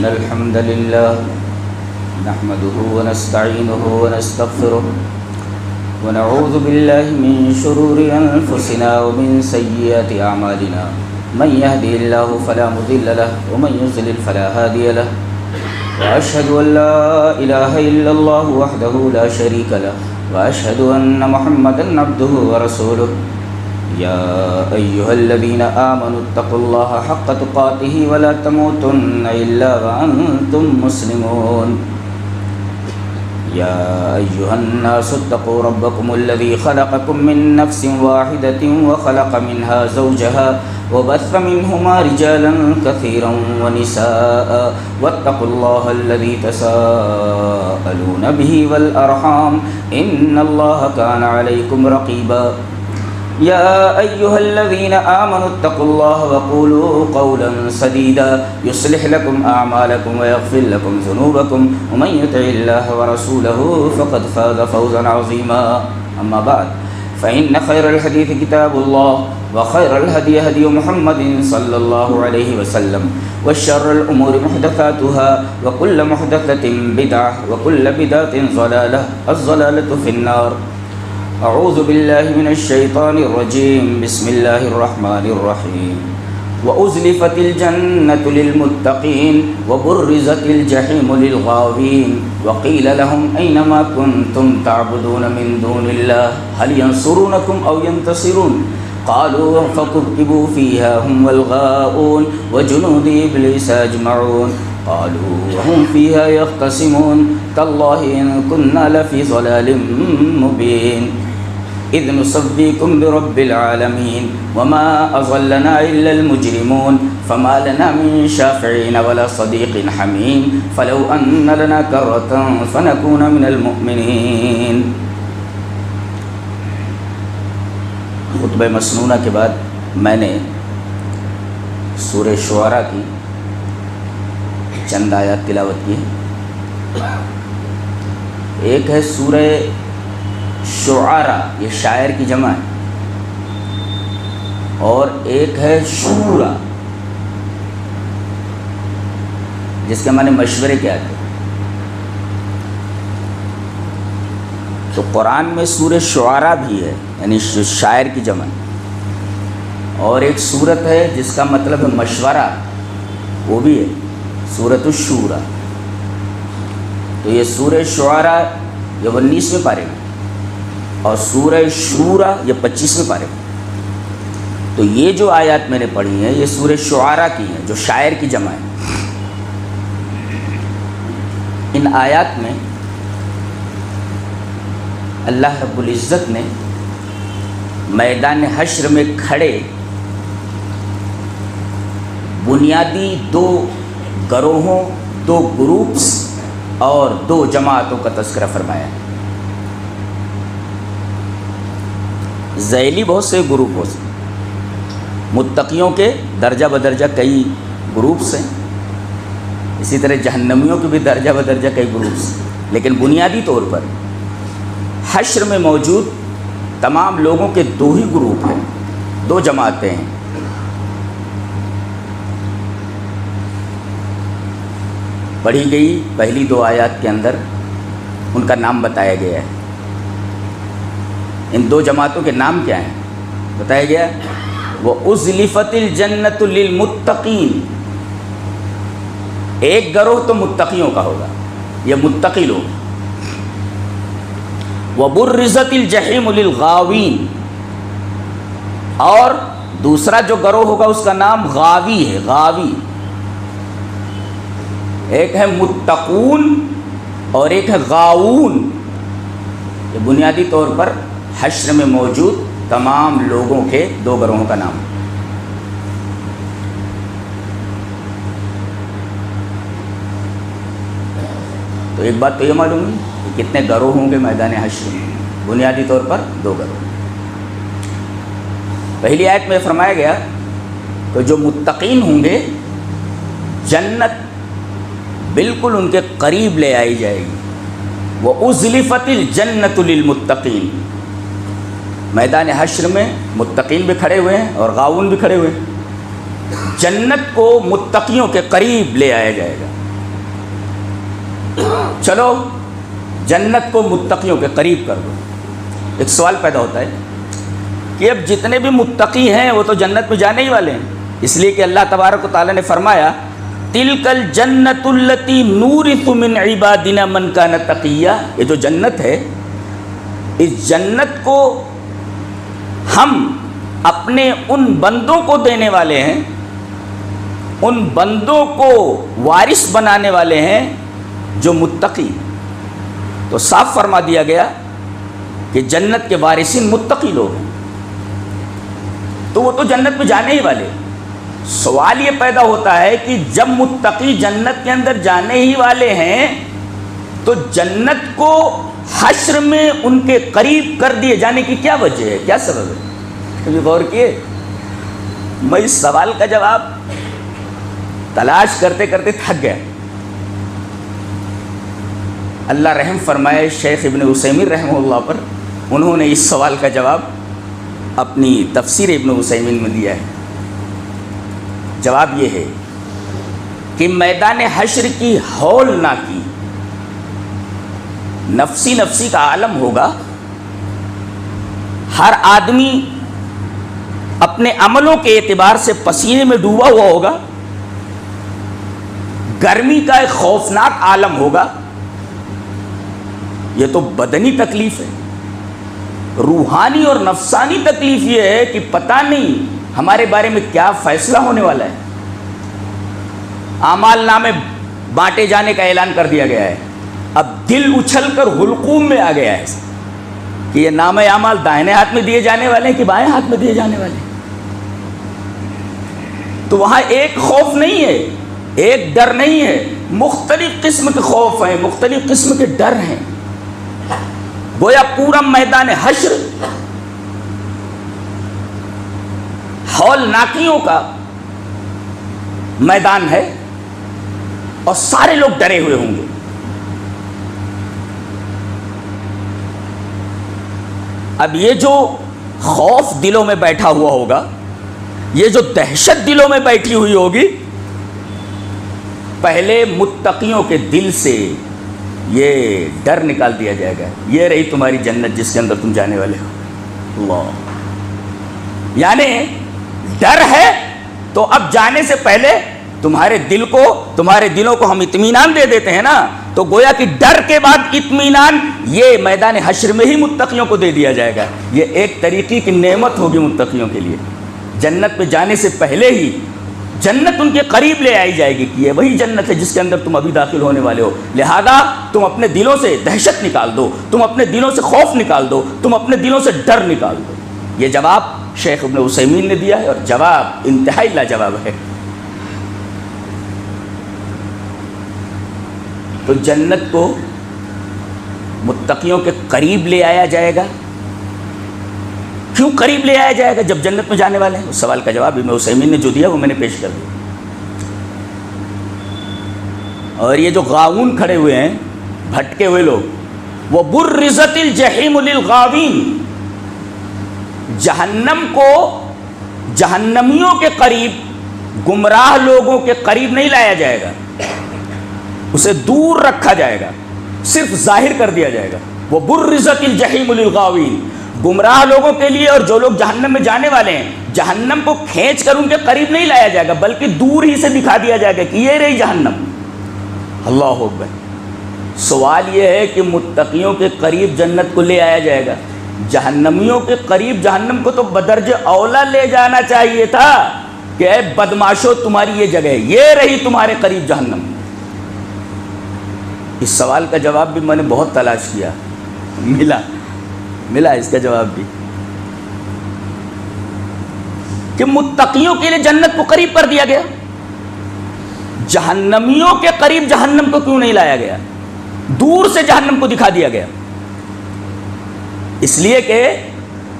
إن الحمد لله نحمده ونستعينه ونستغفره ونعوذ بالله من شرور أنفسنا ومن سيئات أعمالنا من يهده الله فلا مضل له ومن يضلل فلا هادي له وأشهد أن لا إله إلا الله وحده لا شريك له وأشهد أن محمدا عبده ورسوله يا أيها الذين آمنوا اتقوا الله حق تقاته ولا تموتن إلا وأنتم مسلمون يا أيها الناس اتقوا ربكم الذي خلقكم من نفس واحدة وخلق منها زوجها وبث منهما رجالا كثيرا ونساء واتقوا الله الذي تساءلون به والأرحام إن الله كان عليكم رقيبا يا أيها الذين آمنوا اتقوا الله وقولوا قولا سديدا يصلح لكم أعمالكم ويغفر لكم ذنوبكم ومن يطع الله ورسوله فقد فاز فوزا عظيما أما بعد فإن خير الحديث كتاب الله وخير الهدي هدي محمد صلى الله عليه وسلم وشر الأمور محدثاتها وكل محدثة بدعة وكل بدعة ضلالة الضلالة في النار أعوذ بالله من الشيطان الرجيم بسم الله الرحمن الرحيم وأزلفت الجنة للمتقين وبرزت الجحيم للغاوين وقيل لهم أين ما كنتم تعبدون من دون الله هل ينصرونكم أو ينتصرون قالوا فكبكبوا فيها هم والغاؤون وجنود إبليس أجمعون قالوا وهم فيها يختصمون تالله إن كنا لفي ضلال مبين إذ نصفيكم برب العالمين وما أضلنا إلا المجرمون فما لنا من شافعين ولا صديق حميم فلو أن لنا كرة فنكون من المؤمنين. خطبہ مسنونہ کے بعد میں نے سورہ شعراء کی چند آیات تلاوت کی. ایک ہے سورہ شعراء، یہ شاعر کی جمع ہے، اور ایک ہے شورا جس کے معنی مشورے کے آتے. تو قرآن میں سورہ شعراء بھی ہے، یعنی شاعر کی جمع، اور ایک سورت ہے جس کا مطلب ہے مشورہ، وہ بھی ہے سورۃ الشورى. تو یہ سورہ شعراء یہ 19ویں پارے میں، اور سورہ شورى یہ 25ویں پارے میں. تو یہ جو آیات میں نے پڑھی ہیں یہ سورہ شعراء کی ہیں جو شاعر کی جمع ہے. ان آیات میں اللہ رب العزت نے میدان حشر میں کھڑے بنیادی دو گروہوں، دو گروپس اور دو جماعتوں کا تذکرہ فرمایا ہے. ذیلی بہت سے گروپ ہو سکتے، متقیوں کے درجہ بدرجہ کئی گروپس ہیں، اسی طرح جہنمیوں کے بھی درجہ بدرجہ کئی گروپس ہیں، لیکن بنیادی طور پر حشر میں موجود تمام لوگوں کے دو ہی گروپ ہیں، دو جماعتیں ہیں. پڑھی گئی پہلی دو آیات کے اندر ان کا نام بتایا گیا ہے. ان دو جماعتوں کے نام کیا ہیں بتایا گیا. وَأُزْلِفَتِ الْجَنَّةُ لِلْمُتَّقِينَ، ایک گروہ تو متقیوں کا ہوگا، یہ متقی لوگ. وَبُرِّزَتِ الْجَحِيمُ لِلْغَاوِينَ، اور دوسرا جو گروہ ہوگا اس کا نام غاوی ہے. غاوی ایک ہے متقون اور ایک ہے غاوون. یہ بنیادی طور پر حشر میں موجود تمام لوگوں کے دو گروہوں کا نام. تو ایک بات تو یہ معلوم ہے کہ کتنے گروہ ہوں گے میدان حشر میں. بنیادی طور پر دو گروہ. پہلی آیت میں فرمایا گیا کہ جو متقین ہوں گے جنت بالکل ان کے قریب لے آئی جائے گی. وَأُزْلِفَتِ الْجَنَّةُ لِلْمُتَّقِينَ، میدان حشر میں متقین بھی کھڑے ہوئے ہیں اور غاون بھی کھڑے ہوئے ہیں. جنت کو متقیوں کے قریب لے آیا جائے گا. چلو جنت کو متقیوں کے قریب کر دو. ایک سوال پیدا ہوتا ہے کہ اب جتنے بھی متقی ہیں وہ تو جنت میں جانے ہی والے ہیں، اس لیے کہ اللہ تبارک و تعالیٰ نے فرمایا تلک الجنت التی نورث من عبادنا من کان تقیا. یہ جو جنت ہے، اس جنت کو ہم اپنے ان بندوں کو دینے والے ہیں، ان بندوں کو وارث بنانے والے ہیں جو متقی. تو صاف فرما دیا گیا کہ جنت کے وارثین متقی لوگ ہیں، تو وہ تو جنت میں جانے ہی والے. سوال یہ پیدا ہوتا ہے کہ جب متقی جنت کے اندر جانے ہی والے ہیں تو جنت کو حشر میں ان کے قریب کر دیے جانے کی کیا وجہ ہے، کیا سبب ہے؟ کبھی غور کیے؟ میں اس سوال کا جواب تلاش کرتے کرتے تھک گیا. اللہ رحم فرمائے شیخ ابن عثیمین رحمہ اللہ پر، انہوں نے اس سوال کا جواب اپنی تفسیر ابن عثیمین میں دیا ہے. جواب یہ ہے کہ میدان حشر کی ہولناکی، نفسی نفسی کا عالم ہوگا. ہر آدمی اپنے عملوں کے اعتبار سے پسینے میں ڈوبا ہوا ہوگا. گرمی کا ایک خوفناک عالم ہوگا. یہ تو بدنی تکلیف ہے. روحانی اور نفسانی تکلیف یہ ہے کہ پتہ نہیں ہمارے بارے میں کیا فیصلہ ہونے والا ہے. اعمال نامے بانٹے جانے کا اعلان کر دیا گیا ہے. اب دل اچھل کر حلقوم میں آ گیا ہے کہ یہ نامہ اعمال دائیں ہاتھ میں دیے جانے والے ہیں کہ بائیں ہاتھ میں دیے جانے والے ہیں. تو وہاں ایک خوف نہیں ہے، ایک ڈر نہیں ہے، مختلف قسم کے خوف ہیں، مختلف قسم کے ڈر ہیں. گویا پورا میدان حشر ہولناکیوں کا میدان ہے اور سارے لوگ ڈرے ہوئے ہوں گے. اب یہ جو خوف دلوں میں بیٹھا ہوا ہوگا، یہ جو دہشت دلوں میں بیٹھی ہوئی ہوگی، پہلے متقیوں کے دل سے یہ ڈر نکال دیا جائے گا. یہ رہی تمہاری جنت جس کے اندر تم جانے والے ہو. اللہ، یعنی ڈر ہے تو اب جانے سے پہلے تمہارے دلوں کو ہم اطمینان دے دیتے ہیں نا. تو گویا کہ ڈر کے بعد اطمینان یہ میدان حشر میں ہی متقیوں کو دے دیا جائے گا. یہ ایک طریقے کی نعمت ہوگی متقیوں کے لیے. جنت میں جانے سے پہلے ہی جنت ان کے قریب لے آئی جائے گی کہ یہ وہی جنت ہے جس کے اندر تم ابھی داخل ہونے والے ہو. لہذا تم اپنے دلوں سے دہشت نکال دو، تم اپنے دلوں سے خوف نکال دو، تم اپنے دلوں سے ڈر نکال دو. یہ جواب شیخ ابن عثیمین نے دیا ہے اور جواب انتہائی لاجواب ہے. تو جنت کو متقیوں کے قریب لے آیا جائے گا. کیوں قریب لے آیا جائے گا جب جنت میں جانے والے ہیں؟ اس سوال کا جواب ابن عثیمین نے جو دیا وہ میں نے پیش کر دیا. اور یہ جو غاوون کھڑے ہوئے ہیں، بھٹکے ہوئے لوگ، وہ برزت الجحیم للغاوین، جہنم کو جہنمیوں کے قریب، گمراہ لوگوں کے قریب نہیں لایا جائے گا، اسے دور رکھا جائے گا، صرف ظاہر کر دیا جائے گا. وہ برزت الجحیم للغاوین، گمراہ لوگوں کے لیے اور جو لوگ جہنم میں جانے والے ہیں، جہنم کو کھینچ کر ان کے قریب نہیں لایا جائے گا بلکہ دور ہی سے دکھا دیا جائے گا کہ یہ رہی جہنم. اللہ اکبر. سوال یہ ہے کہ متقیوں کے قریب جنت کو لے آیا جائے گا، جہنمیوں کے قریب جہنم کو تو بدرجہ اولا لے جانا چاہیے تھا کہ اے بدماشو تمہاری یہ جگہ ہے، یہ رہی تمہارے قریب جہنم. اس سوال کا جواب بھی میں نے بہت تلاش کیا، ملا اس کا جواب بھی کہ متقیوں کے لیے جنت کو قریب کر دیا گیا، جہنمیوں کے قریب جہنم کو کیوں نہیں لایا گیا، دور سے جہنم کو دکھا دیا گیا؟ اس لیے کہ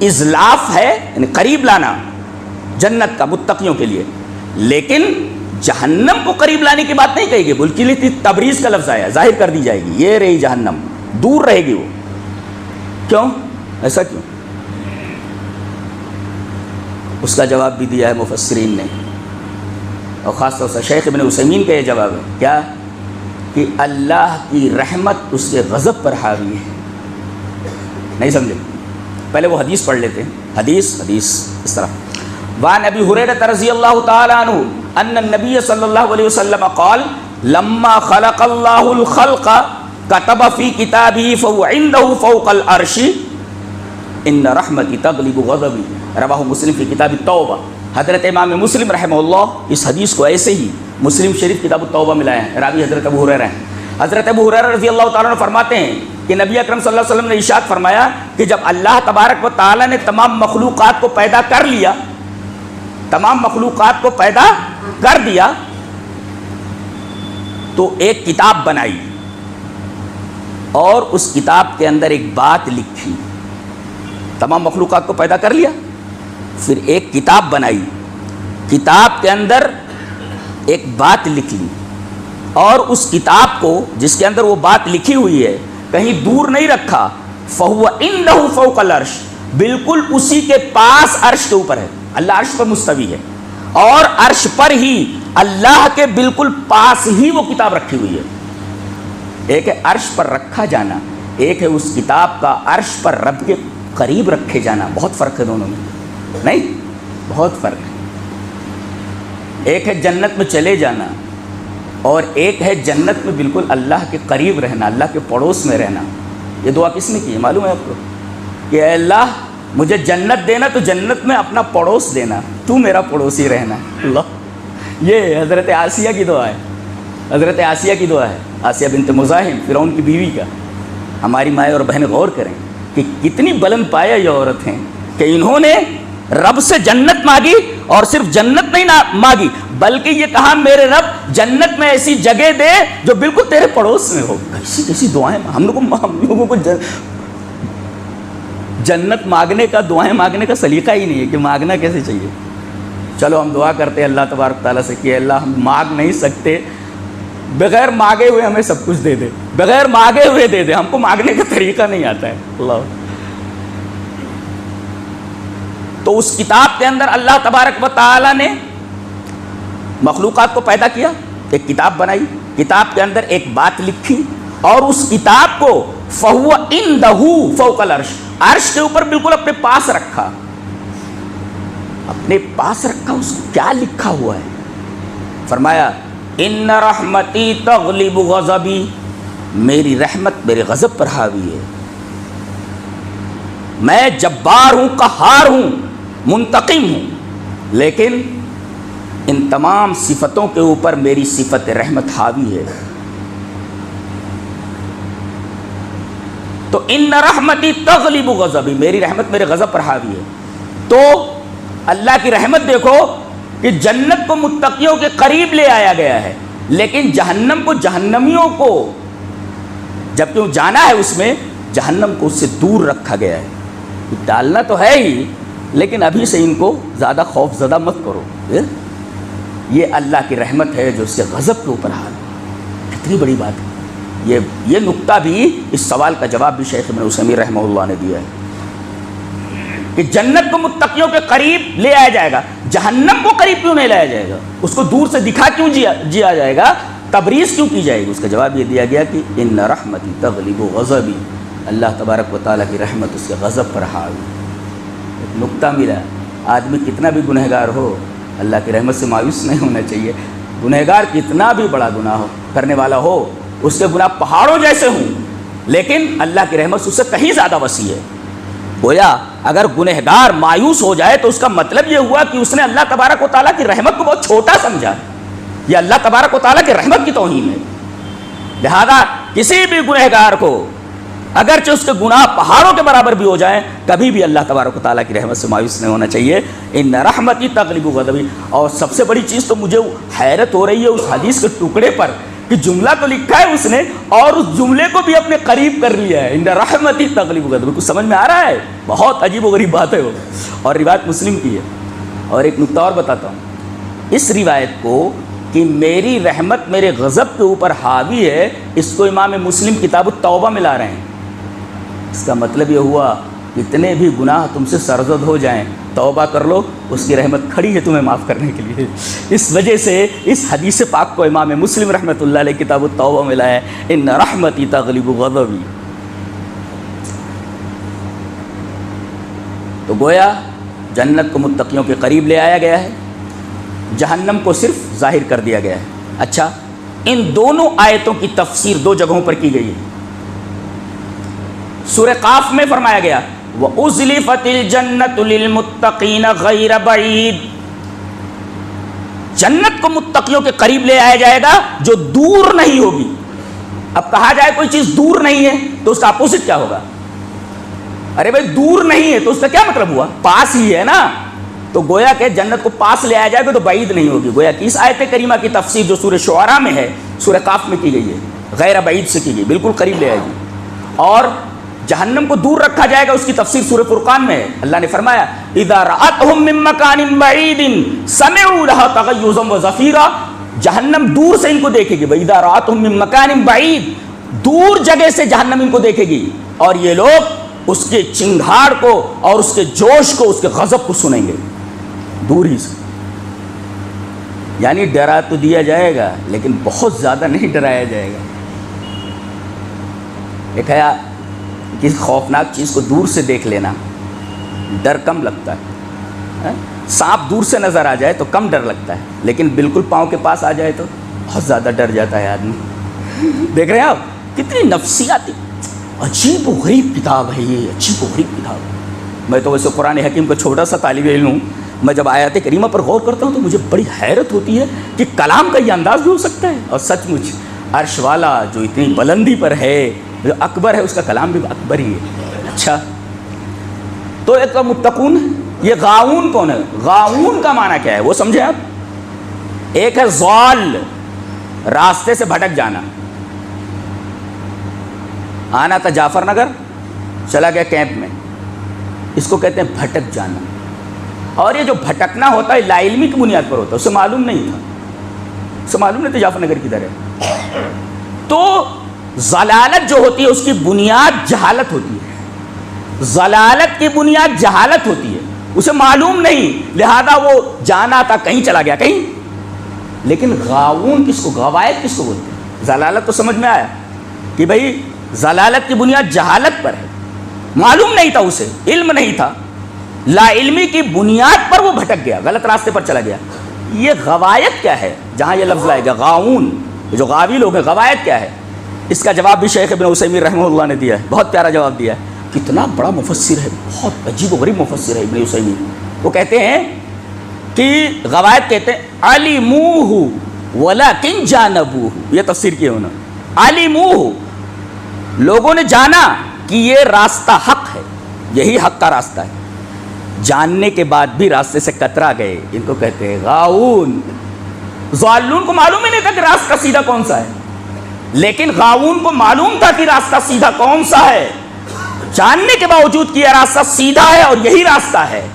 ازلاف ہے، یعنی قریب لانا جنت کا متقیوں کے لیے، لیکن جہنم کو قریب لانے کی بات نہیں کہی گئی، بلکہ تبریز کا لفظ آیا، ظاہر کر دی جائے گی یہ رہی جہنم، دور رہے گی وہ. کیوں ایسا کیوں؟ اس کا جواب بھی دیا ہے مفسرین نے، اور خاص طور سے شیخ ابن عثیمین کا یہ جواب ہے. کیا کہ اللہ کی رحمت اس کے غضب پر حاوی ہے. نہیں سمجھے؟ پہلے وہ حدیث پڑھ لیتے ہیں. حدیث اس طرح وعن ابی ہریرہ رضی اللہ تعالی عنہ ان النبی صلی اللہ علیہ وسلم قال لما خلق اللہ الخلق كتب فی کتابہ فهو عنده فوق العرش ان رحمتی تغلب غضبی. رواہ مسلم فی کتاب التوبہ. حضرت امام مسلم رحمہ اللہ اس حدیث کو ایسے ہی مسلم شریف کتاب التوبہ میں لائے ہیں. راوی حضرت ابو ہریرہ ہیں. حضرت ابو ہریرہ رضی اللہ تعالیٰ عنہ فرماتے ہیں کہ نبی اکرم صلی اللہ علیہ وسلم نے ارشاد فرمایا کہ جب اللہ تبارک و تعالیٰ نے تمام مخلوقات کو پیدا کر لیا، تمام مخلوقات کو پیدا کر دیا، تو ایک کتاب بنائی اور اس کتاب کے اندر ایک بات لکھی. تمام مخلوقات کو پیدا کر لیا، پھر ایک کتاب بنائی، کتاب کے اندر ایک بات لکھ لی، اور اس کتاب کو جس کے اندر وہ بات لکھی ہوئی ہے کہیں دور نہیں رکھا. فہو عنده فوق العرش، بالکل اسی کے پاس عرش کے اوپر ہے. اللہ عرش پر مستوی ہے اور عرش پر ہی اللہ کے بالکل پاس ہی وہ کتاب رکھی ہوئی ہے. ایک ہے عرش پر رکھا جانا، ایک ہے اس کتاب کا عرش پر رب کے قریب رکھے جانا. بہت فرق ہے دونوں میں، نہیں بہت فرق ہے. ایک ہے جنت میں چلے جانا اور ایک ہے جنت میں بالکل اللہ کے قریب رہنا، اللہ کے پڑوس میں رہنا. یہ دعا کس نے کی ہے معلوم ہے آپ کو؟ کہ اے اللہ مجھے جنت دینا تو جنت میں اپنا پڑوس دینا، تو میرا پڑوسی رہنا. اللہ، یہ حضرت آسیہ کی دعا ہے. حضرت آسیہ کی دعا ہے، آسیہ بنت مزاحم فرعون کی بیوی کا. ہماری مائیں اور بہنیں غور کریں کہ کتنی بلند پایہ یہ عورت ہیں کہ انہوں نے رب سے جنت مانگی، اور صرف جنت نہیں مانگی بلکہ یہ کہا میرے رب جنت میں ایسی جگہ دے جو بالکل تیرے پڑوس میں ہو. کیسی کیسی دعائیں. ہم لوگوں کو جنت مانگنے کا، دعائیں مانگنے کا سلیقہ ہی نہیں ہے کہ مانگنا کیسے چاہیے. چلو ہم دعا کرتے ہیں اللہ تبارک تعالیٰ سے کہ اللہ ہم مانگ نہیں سکتے، بغیر مانگے ہوئے ہمیں سب کچھ دے دے، بغیر مانگے ہوئے دے دے. ہم کو مانگنے کا طریقہ نہیں آتا ہے. اللہ. تو اس کتاب کے اندر اللہ تبارک و تعالیٰ نے مخلوقات کو پیدا کیا، ایک کتاب بنائی، کتاب کے اندر ایک بات لکھی، اور اس کتاب کو فہو عنده فوق العرش، عرش کے اوپر بالکل اپنے پاس رکھا. اپنے پاس رکھا. اس کو کیا لکھا ہوا ہے؟ فرمایا ان رحمتی تغلب غضبی، میری رحمت میرے غضب پر حاوی ہے. میں جبار ہوں، قہار ہوں، منتقم ہوں، لیکن ان تمام صفتوں کے اوپر میری صفت رحمت حاوی ہے. تو ان رحمتی تغلب غضبی، میری رحمت میرے غضب پر حاوی ہے. تو اللہ کی رحمت دیکھو کہ جنت کو متقیوں کے قریب لے آیا گیا ہے، لیکن جہنم کو، جہنمیوں کو جب کیوں جانا ہے اس میں، جہنم کو اس سے دور رکھا گیا ہے. ڈالنا تو ہے ہی، لیکن ابھی سے ان کو زیادہ خوف زدہ مت کرو. یہ اللہ کی رحمت ہے جو اس کے غضب کے اوپر حال ہے. کتنی بڑی بات ہے. یہ نقطہ بھی، اس سوال کا جواب بھی شیخ ابن عثیمین رحمہ اللہ نے دیا ہے کہ جنت کو متقیوں کے قریب لے آیا جائے گا، جہنم کو قریب کیوں نہیں لایا جائے گا؟ اس کو دور سے دکھا کیوں جیا جائے گا؟ تبریز کیوں کی جائے گی؟ اس کا جواب یہ دیا گیا کہ ان رحمتی تغلب غضبی، اللہ تبارک و تعالیٰ کی رحمت اس کے غضب پر حاوی. ایک نقطہ ملا. آدمی کتنا بھی گنہگار ہو اللہ کی رحمت سے مایوس نہیں ہونا چاہیے. گنہگار کتنا بھی بڑا گناہ ہو کرنے والا ہو، اس کے گناہ پہاڑوں جیسے ہوں، لیکن اللہ کی رحمت اس سے کہیں زیادہ وسیع ہے. گویا اگر گنہگار مایوس ہو جائے تو اس کا مطلب یہ ہوا کہ اس نے اللہ تبارک و تعالیٰ کی رحمت کو بہت چھوٹا سمجھا. یہ اللہ تبارک و تعالیٰ کی رحمت کی توہین ہے. لہذا کسی بھی گنہگار کو اگرچہ اس کے گناہ پہاڑوں کے برابر بھی ہو جائیں، کبھی بھی اللہ تبارک و تعالیٰ کی رحمت سے مایوس نہیں ہونا چاہیے. ان رحمتی تغلب غضبی. اور سب سے بڑی چیز تو مجھے حیرت ہو رہی ہے اس حدیث کے ٹکڑے پر کہ جملہ تو لکھا ہے اس نے اور اس جملے کو بھی اپنے قریب کر لیا ہے. ان رحمتی تغلب غضبی. کچھ سمجھ میں آ رہا ہے؟ بہت عجیب و غریب بات ہے وہ، اور روایت مسلم کی ہے. اور ایک نقطہ اور بتاتا ہوں. اس روایت کو کہ میری رحمت میرے غضب کے اوپر حاوی ہے، اس کو امام مسلم کتاب التوبہ میں لا رہے ہیں. اس کا مطلب یہ ہوا کتنے بھی گناہ تم سے سرزد ہو جائیں، توبہ کر لو، اس کی رحمت کھڑی ہے تمہیں معاف کرنے کے لیے۔ اس وجہ سے اس حدیث پاک کو امام مسلم رحمۃ اللہ علیہ کتاب التوبہ میں لایا ہے، ان رحمتی تغلب غضبی۔ تو گویا جنت کو متقیوں کے قریب لے آیا گیا ہے، جہنم کو صرف ظاہر کر دیا گیا ہے۔ اچھا، ان دونوں آیتوں کی تفسیر دو جگہوں پر کی گئی ہے۔ سورہ قاف میں فرمایا گیا وَأُزْلِفَتِ الْجَنَّةُ لِلْمُتَّقِينَ غَيْرَ بَعِيدٍ، جنت کو متقیوں کے قریب لے آیا جائے گا جو دور نہیں ہوگی۔ اب کہا جائے کوئی چیز دور نہیں ہے تو اس کا اپوزٹ کیا ہوگا؟ ارے بھائی دور نہیں ہے تو اس کا کیا مطلب ہوا؟ پاس ہی ہے نا۔ تو گویا کہ جنت کو پاس لے آیا جائے گا تو بعید نہیں ہوگی۔ گویا کہ اس آیت کریمہ کی تفسیر جو سورہ شعراء میں ہے، سورہ قاف میں کی گئی ہے، غیر بعید سے کی گئی، بالکل قریب لے آئے گی۔ اور جہنم کو دور رکھا جائے گا، اس کی تفسیر سورہ فرقان میں ہے۔ اللہ نے فرمایا اذا رأتهم من مکان بعید سمعوا لها تغیظا وزفیرا، جہنم دور سے ان کو دیکھے گی۔ اذا رأتهم من مکان بعید، دور جگہ سے جہنم ان کو دیکھے گی، اور یہ لوگ اس کے چنگھاڑ کو اور اس کے جوش کو، اس کے غضب کو سنیں گے دور ہی سے۔ یعنی ڈرا تو دیا جائے گا لیکن بہت زیادہ نہیں ڈرایا جائے گا۔ ایک ہے کسی خوفناک چیز کو دور سے دیکھ لینا، ڈر کم لگتا ہے۔ سانپ دور سے نظر آ جائے تو کم ڈر لگتا ہے، لیکن بالکل پاؤں کے پاس آ جائے تو بہت زیادہ ڈر جاتا ہے آدمی۔ دیکھ رہے ہیں آپ کتنی نفسیاتی عجیب و غریب کتاب ہے یہ، عجیب و غریب کتاب۔ میں تو ویسے قرآن حکیم کا چھوٹا سا طالب علم ہوں، میں جب آیات کریمہ پر غور کرتا ہوں تو مجھے بڑی حیرت ہوتی ہے کہ کلام کا یہ انداز بھی ہو سکتا ہے۔ اور سچ مچ عرش والا جو اتنی بلندی پر ہے، جو اکبر ہے، اس کا کلام بھی اکبر ہی ہے۔ اچھا، تو ایک متقون ہے، یہ غاؤون کون ہے؟ غاؤون کا معنی کیا ہے وہ سمجھیں آپ۔ ایک ہے ضال، راستے سے بھٹک جانا، آنا تھا جعفر نگر، چلا گیا کیمپ میں، اس کو کہتے ہیں بھٹک جانا۔ اور یہ جو بھٹکنا ہوتا ہے لا علمی کی بنیاد پر ہوتا ہے، اسے معلوم نہیں تھا، اسے معلوم نہیں تھا جعفر نگر کدھر ہے۔ تو ضلالت جو ہوتی ہے اس کی بنیاد جہالت ہوتی ہے، ضلالت کی بنیاد جہالت ہوتی ہے، اسے معلوم نہیں، لہذا وہ جانا تھا کہیں چلا گیا کہیں۔ لیکن غاؤون کس کو، غوایت کس کو بولتے ہیں؟ ضلالت تو سمجھ میں آیا کہ بھائی ضلالت کی بنیاد جہالت پر ہے، معلوم نہیں تھا اسے، علم نہیں تھا، لا علمی کی بنیاد پر وہ بھٹک گیا، غلط راستے پر چلا گیا۔ یہ غوایت کیا ہے؟ جہاں یہ لفظ آئے گا غاؤون، جو غاوی لوگ ہیں، غوایت کیا ہے؟ اس کا جواب بھی شیخ ابن عثیمین رحمہ اللہ نے دیا ہے، بہت پیارا جواب دیا ہے۔ کتنا بڑا مفسر ہے، بہت عجیب و غریب مفسر ہے ابن عثیمین۔ وہ کہتے ہیں کہ غوایت کہتے ہیں علموہ ولکن جانبوہ، یہ تفسیر کی ہے انہوں نے۔ علموہ، لوگوں نے جانا کہ یہ راستہ حق ہے، یہی حق کا راستہ ہے، جاننے کے بعد بھی راستے سے کترا گئے، ان کو کہتے ہیں غاؤون۔ ضالون کو معلوم ہی نہیں تھا کہ راستہ سیدھا کون سا ہے، لیکن غاؤون کو معلوم تھا کہ راستہ سیدھا کون سا ہے، جاننے کے باوجود کہ یہ راستہ سیدھا ہے اور یہی راستہ ہے،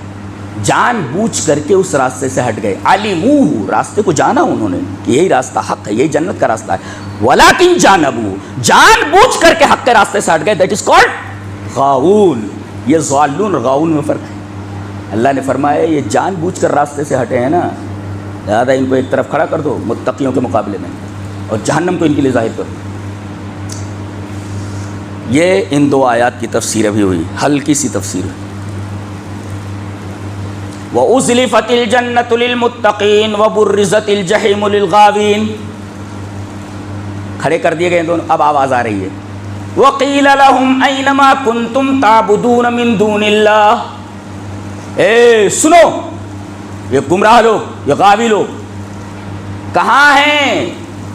جان بوجھ کر کے اس راستے سے ہٹ گئے۔ علموہ، راستے کو جانا انہوں نے کہ یہی راستہ حق ہے، یہی جنت کا راستہ ہے، ولیکن جانبوہ، جان بوجھ کر کے حق کے راستے سے ہٹ گئے، دیٹ از کالڈ غاؤون۔ یہ ضالون اور غاؤون میں فرق ہے۔ اللہ نے فرمایا یہ جان بوجھ کر راستے سے ہٹے ہیں نا، لہٰذا ان کو ایک طرف کھڑا کر دو متقیوں کے مقابلے میں، اور جہنم کو ان کے لیے ظاہر کر دو۔ یہ ان دو آیات کی تفسیر بھی ہوئی، ہلکی سی تفسیر ہے۔ وَأُزْلِفَتِ الْجَنَّةُ لِلْمُتَّقِينَ وَبُرِّزَتِ الْجَحِيمُ لِلْغَاوِينَ، کھڑے کر دیے گئے دونوں۔ اب آواز آ رہی ہے وَقِيلَ لَهُمْ أَيْنَ مَا كُنْتُمْ تَعْبُدُونَ مِن دُونِ اللَّهِ، اے سنو یہ گمراہ لوگ، یہ غاوی لوگ، کہاں ہیں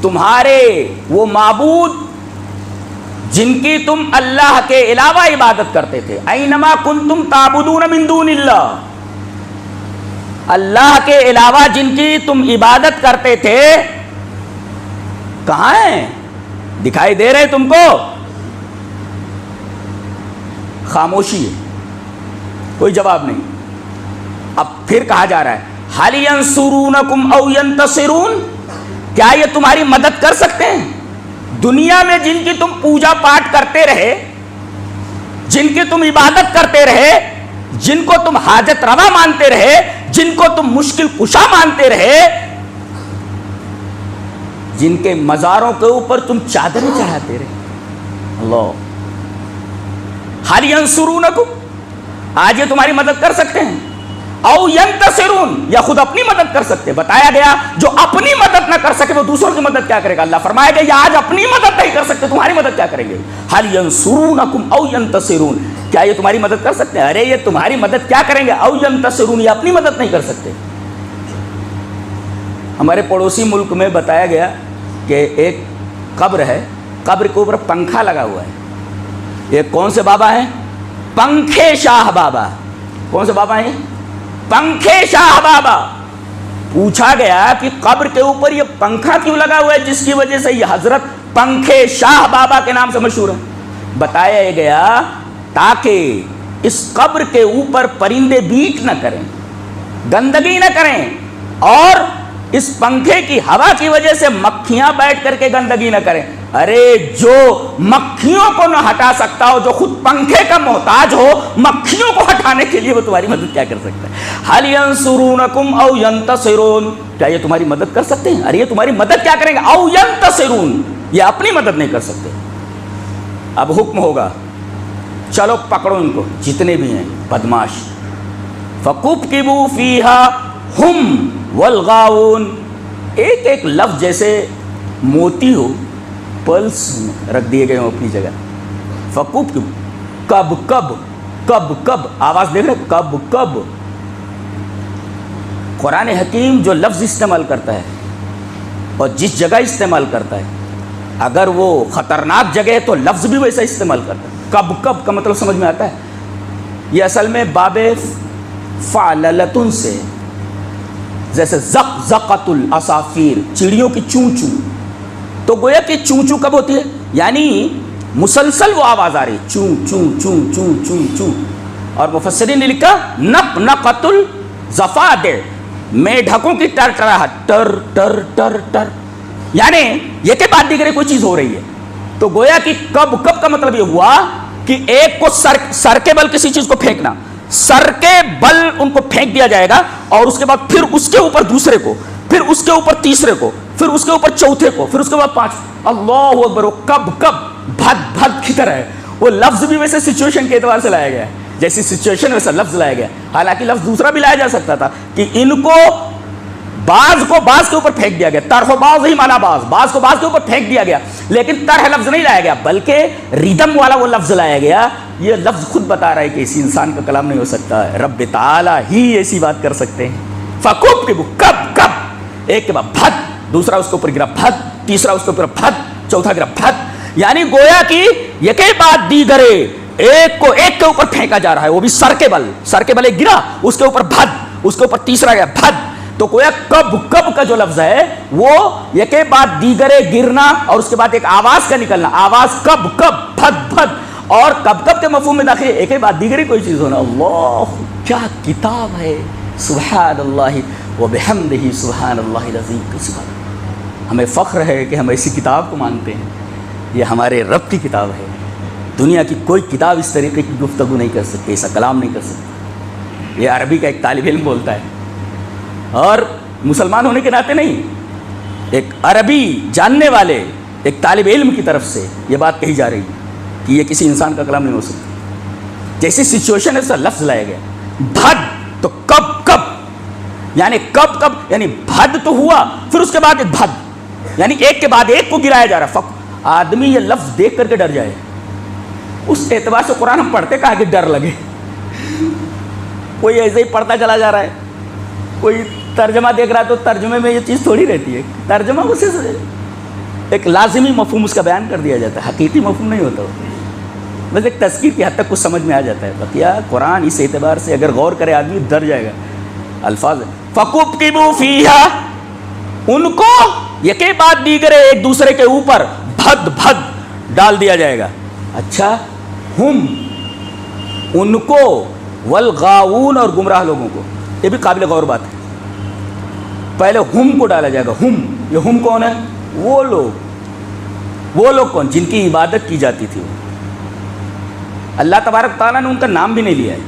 تمہارے وہ معبود جن کی تم اللہ کے علاوہ عبادت کرتے تھے؟ اینما کنتم تعبدون من دون اللہ، اللہ کے علاوہ جن کی تم عبادت کرتے تھے کہاں ہیں؟ دکھائی دے رہے تم کو؟ خاموشی ہے، کوئی جواب نہیں۔ اب پھر کہا جا رہا ہے هل ينصرونکم او ينتصرون، کیا یہ تمہاری مدد کر سکتے ہیں؟ دنیا میں جن کی تم پوجا پاٹ کرتے رہے، جن کی تم عبادت کرتے رہے، جن کو تم حاجت روا مانتے رہے، جن کو تم مشکل کشا مانتے رہے، جن کے مزاروں کے اوپر تم چادریں چڑھاتے رہے. اللہ حال ینصرونکم، آج یہ تمہاری مدد کر سکتے ہیں، او ینتصرون، یا خود اپنی مدد کر سکتے. بتایا گیا جو اپنی مدد نہ کر سکے وہ دوسروں کی مدد کیا کرے گا. اللہ فرمایا گیا یہ آج اپنی مدد نہیں کر سکتے، تمہاری مدد کیا کریں گے. حال ینصرونکم او ینتصرون، کیا یہ تمہاری مدد کر سکتے ہیں؟ ارے یہ تمہاری مدد کیا کریں گے. او ینتصرون، یہ اپنی مدد نہیں کر سکتے. ہمارے پڑوسی ملک میں بتایا گیا کہ ایک قبر ہے، قبر کے اوپر پنکھا لگا ہوا ہے. یہ کون سے بابا ہیں؟ پنکھے شاہ بابا. کون سے بابا ہیں؟ پنکھے شاہ بابا. پوچھا گیا کہ قبر کے اوپر یہ پنکھا کیوں لگا ہوا ہے جس کی وجہ سے یہ حضرت پنکھے شاہ بابا کے نام سے مشہور ہے. بتایا گیا تاکہ اس قبر کے اوپر پرندے بیٹ نہ کریں، گندگی نہ کریں، اور اس پنکھے کی ہوا کی وجہ سے مکھیاں بیٹھ کر کے گندگی نہ کریں. ارے جو مکھیوں کو نہ ہٹا سکتا ہو، جو خود پنکھے کا محتاج ہو، مکھیوں کو ہٹانے کے لیے وہ تمہاری مدد کیا کر سکتا ہے. حال ینصرونکم او ینتصرون، کیا یہ تمہاری مدد کر سکتے ہیں؟ ارے یہ تمہاری مدد کیا کریں گے. او ینتصرون، یہ اپنی مدد نہیں کر سکتے. اب حکم ہوگا چلو پکڑو ان کو جتنے بھی ہیں بدماش. فَكُبْكِبُوا فِيهَا هُمْ وَالْغَاوُونَ، ایک ایک لفظ جیسے موتی ہو پلس رکھ دیے گئے ہوں اپنی جگہ. فَكُبْكِبُوا، کب کب کب کب، آواز دیکھ رہے، کب کب. قرآن حکیم جو لفظ استعمال کرتا ہے اور جس جگہ استعمال کرتا ہے، اگر وہ خطرناک جگہ ہے تو لفظ بھی ویسا استعمال کرتا ہے. کب کب کا مطلب سمجھ میں آتا ہے. یہ اصل میں باب فعللتن سے، جیسے زق زقت الاسافیر، چڑیوں کی چوں چوں، تو گویا کہ چوں چوں کب ہوتی ہے، یعنی مسلسل وہ آواز آ رہی، چوں چوں چوں چوں چوں چوں. اور مفسرین نے لکھا نق نقت الزفادع، میڈھکوں کی ٹرٹراہٹ، ٹر ٹر ٹر ٹر، یعنی یہ کے بعد دیگر کوئی چیز ہو رہی ہے. تو گویا کہ کب کب کا مطلب یہ ہوا کہ ایک کو سر کے بل کسی چیز کو پھینکنا، سر کے بل ان کو پھینک دیا جائے گا، اور اس کے بعد پھر اس کے اوپر دوسرے کو، پھر اس کے اوپر تیسرے کو، پھر اس کے اوپر چوتھے کو، پھر اس کے بعد پانچ. اللہ اکبر. کب کب بھد بھد کی طرح ہے. وہ لفظ بھی ویسے سچویشن کے اعتبار سے لایا گیا ہے، جیسی سچویشن ویسا لفظ لایا گیا. حالانکہ لفظ دوسرا بھی لایا جا سکتا تھا کہ ان کو بعض کو بعض کے اوپر پھینک دیا گیا. طرح و بعض ہی مانا بعض کو بعض کے اوپر پھینک دیا گیا، لیکن طرح لفظ نہیں لایا گیا بلکہ ریدم والا وہ لفظ لایا گیا. یہ لفظ خود بتا رہا ہے کہ اسی انسان کا کلام نہیں ہو سکتا ہے، رب تعالی ہی ایسی بات کر سکتے ہیں. فَكُبْكِبُوا، کب کب، ایک کے بعد بھد، دوسرا اس کے اوپر گرا بھد، تیسرا اس کے اوپر بھد، چوتھا گرا بھد. یعنی گویا کہ یکے بعد دیگرے ایک کو ایک کے اوپر پھینکا جا رہا ہے، وہ بھی سر کے بل ایک گرا، اس کے اوپر بھد، اس کے اوپر تیسرا گیا بھد. تو گویا کب کب کا جو لفظ ہے وہ یکے بعد دیگرے گرنا اور اس کے بعد ایک آواز کا نکلنا، آواز کب کب بھد بھد، اور کب کب کے مفہوم میں داخل ایک بعد دیگری کوئی چیز ہونا. اللہ کیا کتاب ہے، سبحان اللہ وبحمدہ سبحان اللہ العظیم. ہمیں فخر ہے کہ ہم ایسی کتاب کو مانتے ہیں. یہ ہمارے رب کی کتاب ہے. دنیا کی کوئی کتاب اس طریقے کی گفتگو نہیں کر سکتی، ایسا کلام نہیں کر سکتی. یہ عربی کا ایک طالب علم بولتا ہے، اور مسلمان ہونے کے ناطے نہیں، ایک عربی جاننے والے ایک طالب علم کی طرف سے یہ بات کہی جا رہی ہے کہ یہ کسی انسان کا کلام نہیں ہو سکتا. جیسی سچویشن ہے اس کا لفظ لایا گیا. بھد تو کب کب، یعنی کب کب یعنی بھد تو ہوا، پھر اس کے بعد ایک بھد، یعنی ایک کے بعد ایک کو گرایا جا رہا. آدمی یہ لفظ دیکھ کر کے ڈر جائے. اس اعتبار سے قرآن ہم پڑھتے کہاں کہ ڈر لگے. کوئی ایسے ہی پڑھتا چلا جا رہا ہے، کوئی ترجمہ دیکھ رہا ہے تو ترجمے میں یہ چیز تھوڑی رہتی ہے. ترجمہ اسے ایک لازمی مفہوم اس کا بیان کر دیا جاتا ہے، حقیقی مفہوم نہیں ہوتا. بس ایک تذکیر کی حد تک کچھ سمجھ میں آ جاتا ہے. بقیہ قرآن اس اعتبار سے اگر غور کرے آدمی ڈر جائے گا. الفاظ فَكُبْكِبُوا فِيهَا، ان کو یکے بعد دیگرے ایک دوسرے کے اوپر بھد بھد ڈال دیا جائے گا. اچھا، ہم ان کو، والغاؤون اور گمراہ لوگوں کو. یہ بھی قابل غور بات ہے. پہلے ہم کو ڈالا جائے گا. ہم، یہ ہم کون ہے؟ وہ لوگ کون جن کی عبادت کی جاتی تھی. اللہ تبارک تعالیٰ نے ان کا نام بھی نہیں لیا ہے.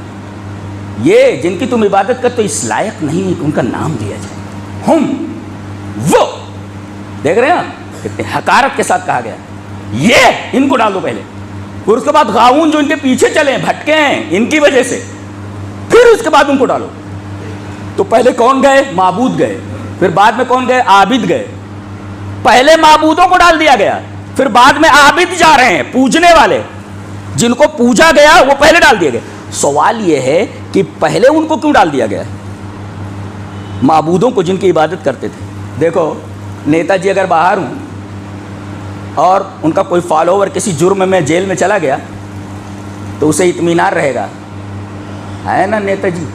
یہ جن کی تم عبادت کرتے ہو اس لائق نہیں کہ ان کا نام لیا جائے. ہم وہ دیکھ رہے ہیں کتنے حقارت کے ساتھ کہا گیا, یہ ان کو ڈال دو پہلے, پھر اس کے بعد غاؤن جو ان کے پیچھے چلے ہیں بھٹکے ہیں ان کی وجہ سے, پھر اس کے بعد ان کو ڈالو. تو پہلے کون گئے؟ معبود گئے. پھر بعد میں کون گئے؟ عابد گئے. پہلے معبودوں کو ڈال دیا گیا, پھر بعد میں عابد جا رہے ہیں, پوجنے والے جن کو پوجا گیا وہ پہلے ڈال دیا گیا. سوال یہ ہے کہ پہلے ان کو کیوں ڈال دیا گیا؟ معبودوں کو جن کی عبادت کرتے تھے. دیکھو نیتا جی اگر باہر ہوں اور ان کا کوئی فالوور کسی جرم میں جیل میں چلا گیا تو اسے اطمینان رہے گا, ہے نا نیتا جی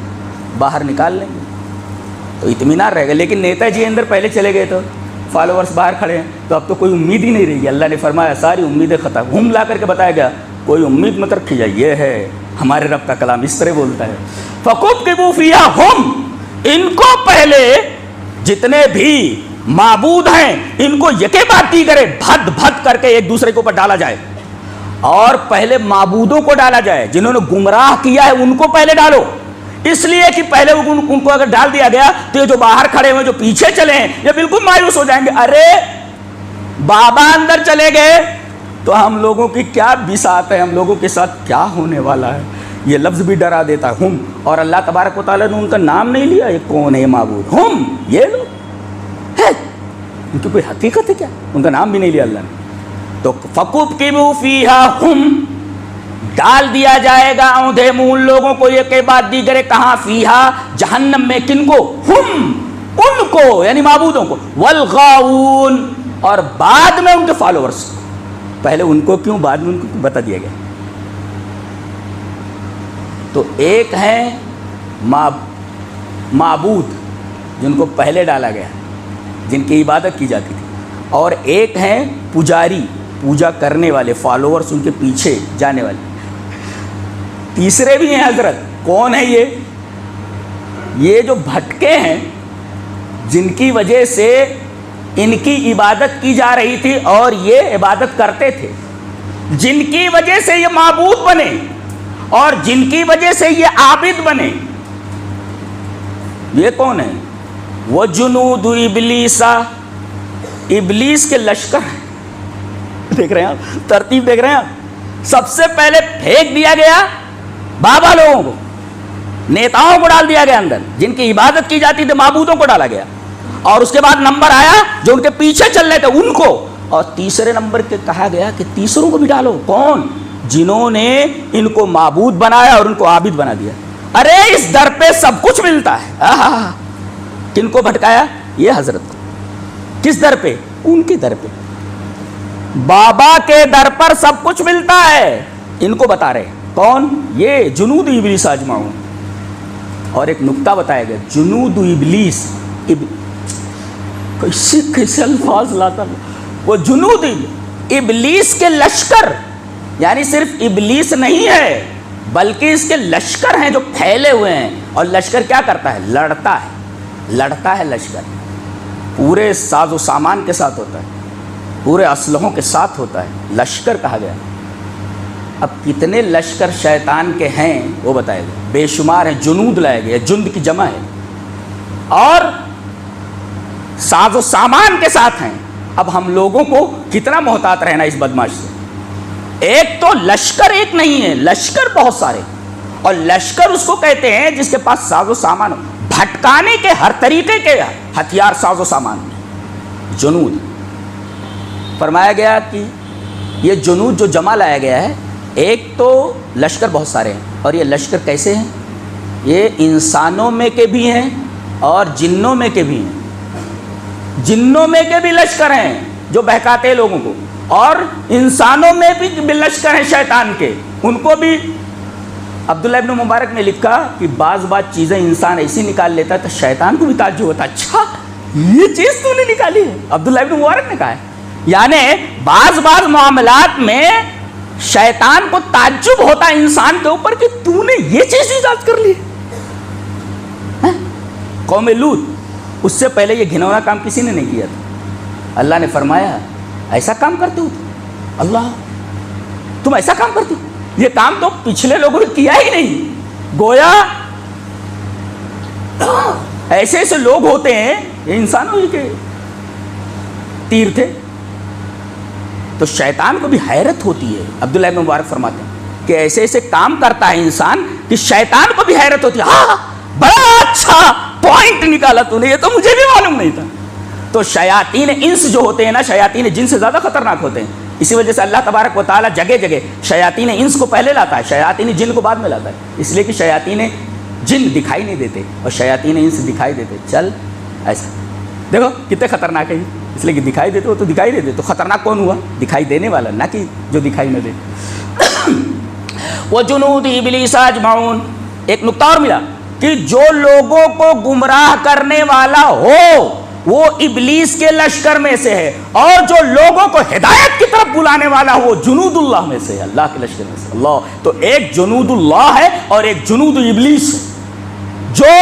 باہر نکال لیں گے تو اطمینان رہے گا. لیکن نیتا جی اندر پہلے چلے گئے تو فالوورس باہر کھڑے ہیں تو اب تو کوئی امید ہی نہیں رہی. اللہ نے فرمایا ساری امیدیں ختم. ہم لا کر کے بتایا گیا کوئی امید مت رکھیے, یہ ہے ہمارے رب کا کلام اس طرح بولتا ہے. فَكُبْكِبُوا فِيهَا ہم, ان کو پہلے جتنے بھی معبود ہیں ان کو یکے باتی کرے, بھد بھد کر کے ایک دوسرے کے اوپر ڈالا جائے, اور پہلے معبودوں کو ڈالا جائے جنہوں نے گمراہ کیا ہے ان کو پہلے ڈالو. اس لیے کہ پہلے ان کو اگر ڈال دیا گیا تو یہ جو باہر کھڑے ہوئے جو پیچھے چلے ہیں یہ بالکل مایوس ہو جائیں گے. ارے بابا اندر چلے گئے تو ہم لوگوں کی کیا بساط ہے, ہم لوگوں کے ساتھ کیا ہونے والا ہے. یہ لفظ بھی ڈرا دیتا ہے ہم, اور اللہ تبارک و تعالیٰ نے ان کا نام نہیں لیا. یہ کون ہے معبود؟ ہم, یہ لوگ ہے, ان کی کوئی حقیقت ہے کیا؟ ان کا نام بھی نہیں لیا اللہ نے. تو فَكُبْكِبُوا فِيهَا ہم, ڈال دیا جائے گا اوندھے منہ ان لوگوں کو یہ کہ بات دیگرے. کہاں؟ فیہا, جہنم میں. کن کو؟ ہم, ان کو یعنی معبودوں کو. والغاؤون, اور بعد میں ان کے فالوورز. پہلے ان کو کیوں, بعد میں ان کو بتا دیا گیا. تو ایک ہیں معبود جن کو پہلے ڈالا گیا, جن کی عبادت کی جاتی تھی, اور ایک ہیں پجاری, پوجا کرنے والے, فالوورز ان کے پیچھے جانے والے. تیسرے بھی ہیں حضرت. کون ہے یہ؟ یہ جو بھٹکے ہیں جن کی وجہ سے ان کی عبادت کی جا رہی تھی اور یہ عبادت کرتے تھے, جن کی وجہ سے یہ معبود بنے اور جن کی وجہ سے یہ عابد بنے. یہ کون ہے؟ وہ جنود ابلیس, ابلیس کے لشکر ہیں. دیکھ رہے ہیں آپ, ترتیب دیکھ رہے ہیں آپ. سب سے پہلے پھینک دیا گیا بابا لوگوں کو, نیتاؤں کو ڈال دیا گیا اندر جن کی عبادت کی جاتی تھی, معبودوں کو ڈالا گیا. اور اس کے بعد نمبر آیا جو ان کے پیچھے چل رہے تھے ان کو, اور تیسرے نمبر کے کہا گیا کہ تیسروں کو بھی ڈالو. کون؟ جنہوں نے ان کو معبود بنایا اور ان کو عابد بنا دیا. ارے اس در پہ سب کچھ ملتا ہے. کن کو بھٹکایا؟ یہ حضرت کو. کس در پہ؟ ان کے در پہ. بابا کے در پر سب کچھ ملتا ہے. ان کو بتا رہے کون؟ یہ جنود ابلیس اجمعون. اور ایک نکتہ بتایا گیا, جنود ابلیس, کیسے الفاظ لاتا. وہ جنود ابلیس کے لشکر, یعنی صرف ابلیس نہیں ہے بلکہ اس کے لشکر ہیں جو پھیلے ہوئے ہیں. اور لشکر کیا کرتا ہے؟ لڑتا ہے. لڑتا ہے لشکر, پورے ساز و سامان کے ساتھ ہوتا ہے, پورے اسلحوں کے ساتھ ہوتا ہے. لشکر کہا گیا. اب کتنے لشکر شیطان کے ہیں وہ بتائے گا. بے شمار ہیں. جنود لائے گئے, جند کی جمع ہے, اور ساز و سامان کے ساتھ ہیں. اب ہم لوگوں کو کتنا محتاط رہنا اس بدماش سے. ایک تو لشکر ایک نہیں ہے, لشکر بہت سارے. اور لشکر اس کو کہتے ہیں جس کے پاس ساز و سامان ہو, بھٹکانے کے ہر طریقے کے ہتھیار, ساز و سامان. جنود فرمایا گیا کہ یہ جنود جو جمع لایا گیا ہے, ایک تو لشکر بہت سارے ہیں. اور یہ لشکر کیسے ہیں؟ یہ انسانوں میں کے بھی ہیں اور جنوں میں کے بھی ہیں. جنوں میں کے بھی لشکر ہیں جو بہکاتے ہیں لوگوں کو, اور انسانوں میں بھی لشکر ہیں شیطان کے, ان کو بھی. عبداللہ ابن مبارک نے لکھا کہ بعض چیزیں انسان ایسی نکال لیتا ہے تو شیطان کو بھی تعجب ہوتا ہے, اچھا یہ چیز تو نے نکالی ہے. عبداللہ ابن مبارک نے کہا ہے, یعنی بعض معاملات میں شیطان کو تعجب ہوتا ہے انسان کے اوپر کہ تو نے یہ چیز ایجاد کر لی. قوم لوط, اس سے پہلے یہ گھنونا کام کسی نے نہیں کیا تھا. اللہ نے فرمایا ایسا کام کرتے ہو اللہ, تم ایسا کام کرتے ہو, یہ کام تو پچھلے لوگوں نے کیا ہی نہیں. گویا ایسے ایسے لوگ ہوتے ہیں، یہ انسانوں کے تیر تھے. تو شیطان کو بھی حیرت ہوتی ہے. عبداللہ ابن مبارک فرماتے ہیں کہ ایسے ایسے کام کرتا ہے انسان کہ شیطان کو بھی حیرت ہوتی ہے. ہاں بڑا اچھا پوائنٹ نکالا تو نے، یہ تو مجھے بھی معلوم نہیں تھا. تو شیاطین انس جو ہوتے ہیں نا، شیاطین جن سے زیادہ خطرناک ہوتے ہیں. اسی وجہ سے اللہ تبارک و تعالیٰ جگہ جگہ شیاطین انس کو پہلے لاتا ہے، شیاطین جن کو بعد میں لاتا ہے. اس لیے کہ شیاطین جن دکھائی نہیں دیتے اور شیاطین انس دکھائی دیتے. چل ایسا دیکھو کتنے خطرناک ہے، اس لیے کہ دکھائی دیتے ہو تو دکھائی دیتے. تو خطرناک کون ہوا؟ دکھائی دینے والا، نہ کہ جو دکھائی نہ دے. وجنود ابلیس اجمعون. ایک نقطہ اور ملا کہ جو لوگوں کو گمراہ کرنے والا ہو وہ ابلیس کے لشکر میں سے ہے، اور جو لوگوں کو ہدایت کی طرف بلانے والا ہو وہ جنود اللہ میں سے ہے، اللہ کے لشکر میں سے. اللہ تو ایک جنود اللہ ہے اور ایک جنود ابلیس ہے. جو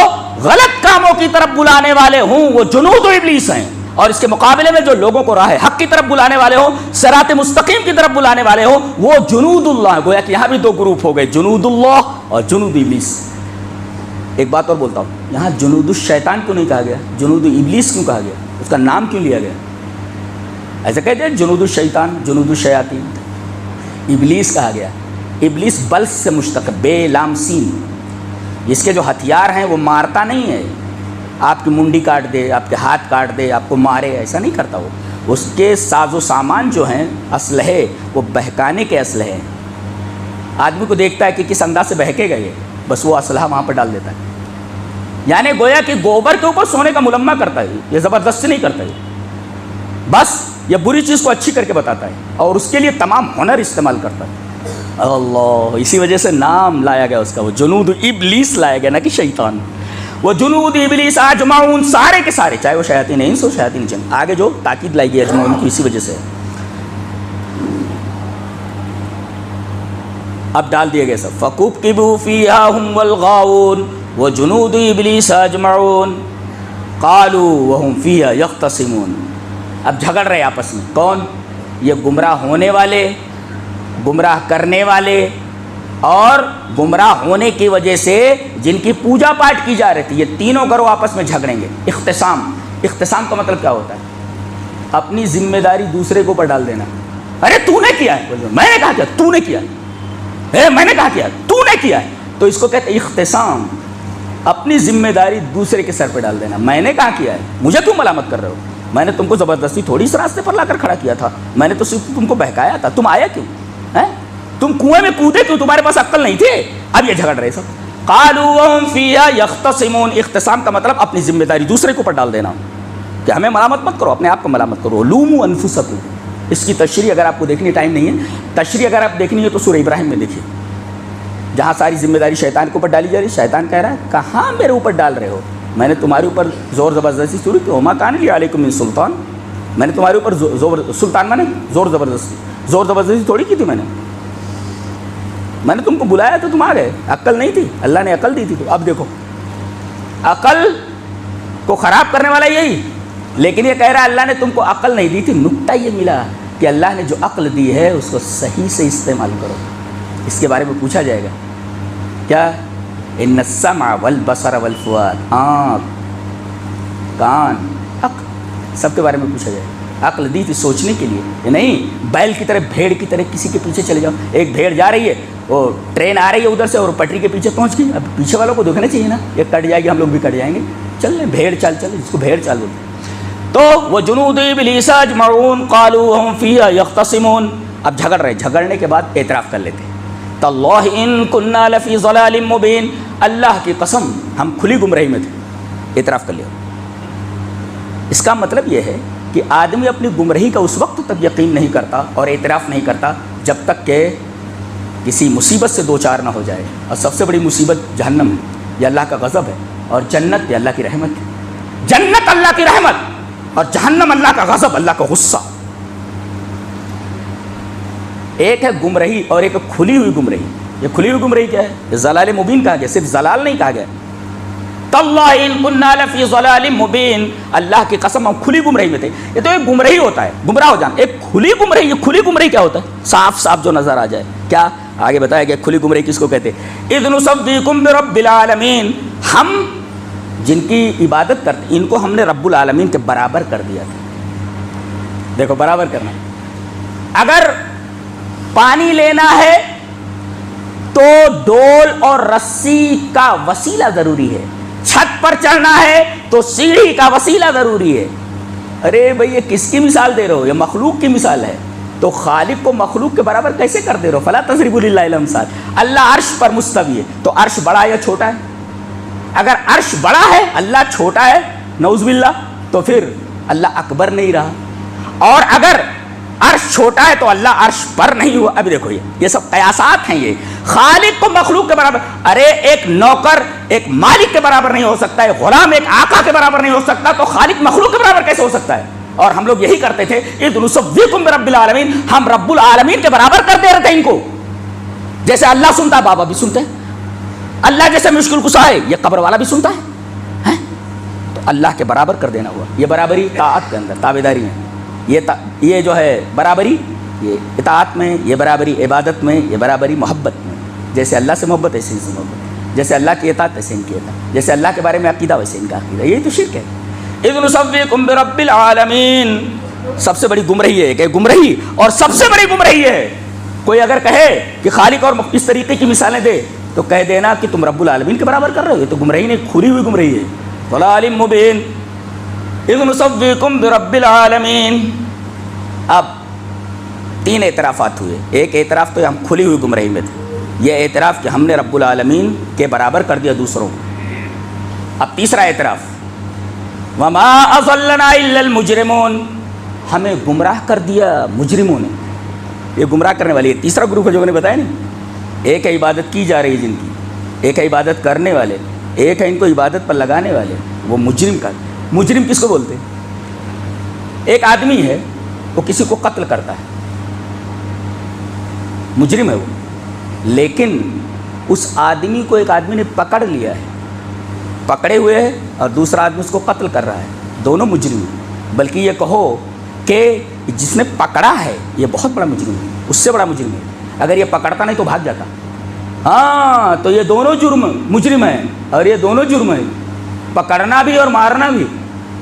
غلط کاموں کی طرف بلانے والے ہوں وہ جنود ابلیس ہیں، اور اس کے مقابلے میں جو لوگوں کو راہ حق کی طرف بلانے والے ہوں، صراط مستقیم کی طرف بلانے والے ہوں، وہ جنود اللہ ہیں. گویا کہ یہاں بھی دو گروپ ہو گئے، جنود اللہ اور جنود ابلیس. ایک بات اور بولتا ہوں، یہاں جنود الشیطان کیوں نہیں کہا گیا؟ جنود ابلیس کیوں کہا گیا؟ اس کا نام کیوں لیا گیا؟ ایسا کہتے ہیں جنود الشیطان، جنود الشیاطین. ابلیس کہا گیا. ابلیس بلس سے مشتق، بے لام سین. اس کے جو ہتھیار ہیں وہ مارتا نہیں ہے، آپ کی منڈی کاٹ دے، آپ کے ہاتھ کاٹ دے، آپ کو مارے، ایسا نہیں کرتا. وہ اس کے ساز و سامان جو ہیں اسلحے وہ بہکانے کے اسلحے ہیں. آدمی کو دیکھتا ہے کہ کس انداز سے بہکے گا یہ، بس وہ اسلحہ وہاں پر ڈال دیتا ہے. یعنی گویا کہ گوبر کے اوپر سونے کا ملمہ کرتا ہے، یہ زبردستی نہیں کرتا ہے، بس یہ بری چیز کو اچھی کر کے بتاتا ہے اور اس کے لیے تمام ہنر استعمال کرتا ہے. اللہ، اسی وجہ سے نام لایا گیا اس کا، وہ جنود ابلیس لایا گیا، نہ کہ شیطان. وہ جنود ابلیس اجمعون، سارے کے سارے، چاہے وہ شیاطین انس ہو شیاطین جن. آگے جو تاکید لائی گئی اجمعون کی اسی وجہ سے. اب ڈال دیے گئے سب. فَكُبْكِبُوا فِيهَا هُمْ وَالْغَاوُونَ وَجُنُودُ إِبْلِيسَ أَجْمَعُونَ قَالُوا وَهُمْ فِيهَا يَخْتَصِمُونَ. اب جھگڑ رہے آپس میں. کون؟ یہ گمراہ ہونے والے، گمراہ کرنے والے، اور گمراہ ہونے کی وجہ سے جن کی پوجا پاٹ کی جا رہی تھی. یہ تینوں گروہ آپس میں جھگڑیں گے. اختصام. اختصام کا مطلب کیا ہوتا ہے؟ اپنی ذمہ داری دوسرے کے اوپر ڈال دینا. ارے تو نے کیا ہے، میں نے کہا کیا، تو نے کیا، میں نے کہا کیا، تو نے کیا ہے. تو اس کو کہتے ہیں اختصام. اپنی ذمہ داری دوسرے کے سر پہ ڈال دینا. میں نے کہا کیا ہے، مجھے کیوں ملامت کر رہے ہو؟ میں نے تم کو زبردستی تھوڑی اس راستے پر لا کر کھڑا کیا تھا، میں نے تو صرف تم کو بہکایا تھا. تم آیا کیوں؟ تم کنویں میں کودے کیوں؟ تمہارے پاس عقل نہیں تھی. اب یہ جھگڑ رہے سب. قالوا وهم فيها يختصمون. اختصام کا مطلب اپنی ذمہ داری دوسرے کے اوپر ڈال دینا، کہ ہمیں ملامت مت کرو، اپنے آپ کو ملامت کرو. لوموا انفسکم. اس کی تشریح اگر آپ کو دیکھنی، ٹائم نہیں ہے، تشریح اگر آپ دیکھنی ہے تو سورہ ابراہیم میں دیکھیے، جہاں ساری ذمہ داری شیطان کے اوپر ڈالی جا رہی ہے. شیطان کہہ رہا ہے کہاں میرے اوپر ڈال رہے ہو، میں نے تمہارے اوپر زور زبردستی شروع کی. وما کان لی علیکم من سلطان. میں نے تمہارے اوپر سلطان مانے زور زبردستی تھوڑی کی تھی. میں نے تم کو بلایا تو تم آ گئے. عقل نہیں تھی، اللہ نے عقل دی تھی. تو اب دیکھو، عقل کو خراب کرنے والا یہی، لیکن یہ کہہ رہا ہے اللہ نے تم کو عقل نہیں دی تھی. نکتہ یہ ملا کہ اللہ نے جو عقل دی ہے اس کو صحیح سے استعمال کرو. اس کے بارے میں پوچھا جائے گا. کیا؟ ان السمع والبصر والفؤاد. آنکھ، کان، عقل، سب کے بارے میں پوچھا جائے گا. عقل دی تھی سوچنے کے لیے، یہ نہیں بیل کی طرح بھیڑ کی طرح کسی کے پیچھے چلے جاؤ. ایک بھیڑ جا رہی ہے، وہ ٹرین آ رہی ہے ادھر سے اور پٹری کے پیچھے پہنچ گئی. اب پیچھے والوں کو دیکھنا چاہیے نا، یہ کٹ جائے گی ہم لوگ بھی کٹ جائیں گے. چل لیں بھیڑ چال، چل جس کو بھیڑ چال بولتے. تو وہ جنود ابلیس اجمعون قالوا وهم فيها يختصمون. اب جھگڑ رہے، جھگڑنے کے بعد اعتراف کر لیتے. تاللہ ان كنا لفی ضلال مبین. اللہ کی قسم ہم کھلی گمراہی میں تھے. اعتراف کر لیا. اس کا مطلب یہ ہے کہ آدمی اپنی گمراہی کا اس وقت تک یقین نہیں کرتا اور اعتراف نہیں کرتا جب تک کہ کسی مصیبت سے دوچار نہ ہو جائے. اور سب سے بڑی مصیبت جہنم ہے، یہ اللہ کا غضب ہے، اور جنت یہ اللہ کی رحمت ہے. جنت اللہ کی رحمت اور جہنم اللہ کا غضب، اللہ کا غصہ. ایک ہے گمراہی اور ایک ہے کھلی ہوئی گمراہی. یہ کھلی ہوئی گمراہی کیا ہے؟ یہ ضلال مبین کہا گیا، صرف ضلال نہیں کہا گیا. تاللہ ان کنا لفی ضلال مبین. اللہ کی قسم ہم کھلی گمراہی میں تھے. یہ تو ایک گمراہی ہوتا ہے، گمراہ ہو جانا. ایک کھلی گمراہی، یہ کھلی گمراہی کیا ہوتا ہے؟ صاف صاف جو نظر آ جائے. کیا آگے بتایا گیا کھلی گمراہی کس کو کہتے ہیں؟ اذ نصدیکم برب العالمین. ہم جن کی عبادت کرتے ان کو ہم نے رب العالمین کے برابر کر دیا تھا. دیکھو برابر کرنا, اگر پانی لینا ہے تو ڈول اور رسی کا وسیلہ ضروری ہے, چھت پر چڑھنا ہے تو سیڑھی کا وسیلہ ضروری ہے. ارے بھئی یہ کس کی مثال دے رہے ہو؟ یہ مخلوق کی مثال ہے. تو خالق کو مخلوق کے برابر کیسے کر دے رہے ہو؟ فلا تضربوا للہ الامثال. اللہ عرش پر مستوی ہے تو عرش بڑا یا چھوٹا ہے؟ اگر عرش بڑا ہے اللہ چھوٹا ہے نعوذ باللہ, تو پھر اللہ اکبر نہیں رہا. اور اگر عرش چھوٹا ہے تو اللہ عرش پر نہیں ہوا. ابھی دیکھو یہ سب قیاسات ہیں. یہ خالق کو مخلوق کے برابر, ارے ایک نوکر ایک مالک کے برابر نہیں ہو سکتا ہے, غلام ایک آقا کے برابر نہیں ہو سکتا, تو خالق مخلوق کے برابر کیسے ہو سکتا ہے؟ اور ہم لوگ یہی کرتے تھے, اذ نسویکم برب العالمین, ہم رب العالمین کے برابر کر دے رہے تھے ان کو. جیسے اللہ سنتا ہے بابا بھی سنتے ہیں, اللہ جیسے مشکل کشا ہے یہ قبر والا بھی سنتا ہے, تو اللہ کے برابر کر دینا ہوا. یہ برابری طاعت کے اندر, تابعداری میں. یہ جو ہے برابری یہ اطاعت میں, یہ برابری عبادت میں, یہ برابری محبت میں. جیسے اللہ سے محبت ایسے ان سے محبت, جیسے اللہ کی اطاعت ویسے ان کی اطاعت, جیسے اللہ کے بارے میں عقیدہ ویسے ان کا عقیدہ. یہی تو شرک ہے. اذ نسویکم برب العالمین. سب سے بڑی گمراہی ہے کہ گمراہی, اور سب سے بڑی گمراہی ہے کوئی اگر کہے کہ خالق اور اس طریقے کی مثالیں دے تو کہہ دینا کہ تم رب العالمین کے برابر کر رہے ہو. یہ تو گمراہی نہیں, کھلی ہوئی گمراہی ہے. ضلال مبین. اذ نسویکم برب العالمین. اب 3 اعترافات ہوئے. ایک اعتراف تو ہم کھلی ہوئی گمراہی میں تھے, یہ اعتراف کہ ہم نے رب العالمین کے برابر کر دیا دوسروں کو. اب تیسرا اعتراف, وما اضلنا الا المجرمون, ہمیں گمراہ کر دیا مجرموں نے. یہ گمراہ کرنے والی ہے تیسرا گروپ ہے جو میں نے بتایا نہیں. ایک ہے عبادت کی جا رہی ہے جن کی, ایک ہے عبادت کرنے والے, ایک ہے ان کو عبادت پر لگانے والے. وہ مجرم کا, مجرم کس کو بولتے ہیں؟ ایک آدمی ہے وہ کسی کو قتل کرتا ہے, مجرم ہے وہ. لیکن اس آدمی کو ایک آدمی نے پکڑ لیا ہے, پکڑے ہوئے ہے, اور دوسرا آدمی اس کو قتل کر رہا ہے. دونوں مجرم ہیں. بلکہ یہ کہو کہ جس نے پکڑا ہے یہ بہت بڑا مجرم ہے, اس سے بڑا مجرم ہے. اگر یہ پکڑتا نہیں تو بھاگ جاتا. ہاں تو یہ دونوں مجرم ہیں, اور یہ دونوں جرم ہیں, پکڑنا بھی اور مارنا بھی.